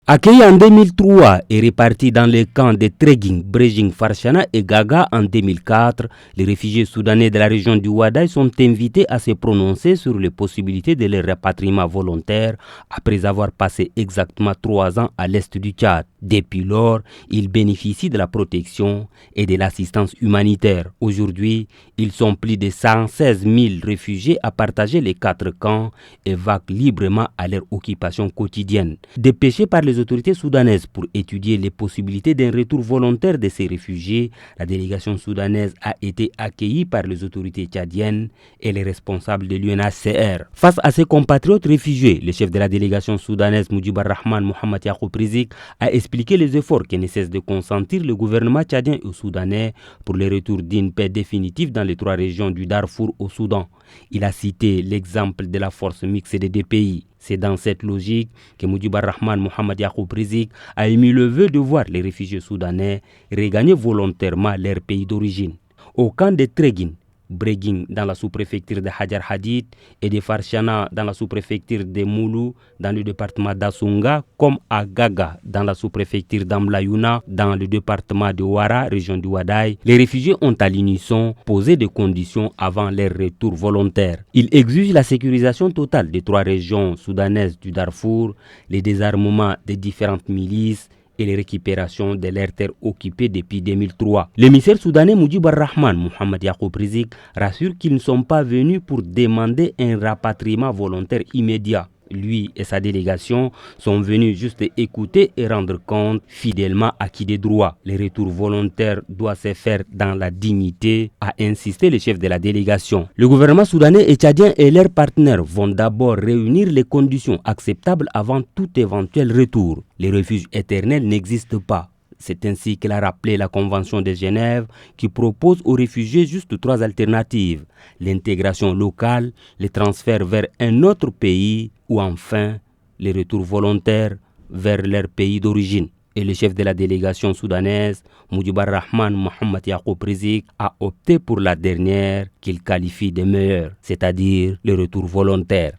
Accueillis en 2003 et répartis dans les camps de Treging, Brejing, Farshana et Gaga en 2004, les réfugiés soudanais de la région du Wadaï sont invités à se prononcer sur les possibilités de leur rapatriement volontaire après avoir passé exactement 3 ans à l'est du Tchad. Depuis lors, ils bénéficient de la protection et de l'assistance humanitaire. Aujourd'hui, ils sont plus de 116 000 réfugiés à partager les 4 camps et vaquent librement à leur occupation quotidienne. Dépêchés par les autorités soudanaises pour étudier les possibilités d'un retour volontaire de ces réfugiés, la délégation soudanaise a été accueillie par les autorités tchadiennes et les responsables de l'UNHCR. Face à ses compatriotes réfugiés, le chef de la délégation soudanaise Mujibur Rahman Mohamed Yacoub Rizik a expliqué les efforts que ne cesse de consentir le gouvernement tchadien et soudanais pour le retour d'une paix définitive dans les 3 régions du Darfour au Soudan. Il a cité l'exemple de la force mixte des 2 pays. C'est dans cette logique que Mujibur Rahman Mohamed Yacoub Rizik a émis le vœu de voir les réfugiés soudanais regagner volontairement leur pays d'origine. Au camp de Tregin, Brejing dans la sous-préfecture de Hajar Hadid et de Farshana dans la sous-préfecture de Moulou dans le département d'Assunga, comme à Gaga dans la sous-préfecture d'Amlayouna dans le département de Ouara, région du Wadaï, les réfugiés ont à l'unisson posé des conditions avant leur retour volontaire. Ils exigent la sécurisation totale des 3 régions soudanaises du Darfour, le désarmement des différentes milices et les récupérations de leurs terres occupées depuis 2003. L'émissaire soudanais Mujibur Rahman Mohamed Yacoub Rizik rassure qu'ils ne sont pas venus pour demander un rapatriement volontaire immédiat. Lui et sa délégation sont venus juste écouter et rendre compte fidèlement acquis des droits. Le retour volontaire doit se faire dans la dignité, a insisté le chef de la délégation. Le gouvernement soudanais et tchadien et leurs partenaires vont d'abord réunir les conditions acceptables avant tout éventuel retour. Les refuges éternels n'existent pas. C'est ainsi que l'a rappelé la Convention de Genève qui propose aux réfugiés juste 3 alternatives: l'intégration locale, le transfert vers un autre pays ou enfin le retour volontaire vers leur pays d'origine. Et le chef de la délégation soudanaise, Mujibur Rahman Mohamed Yacoub Rizik, a opté pour la dernière qu'il qualifie de meilleure, c'est-à-dire le retour volontaire.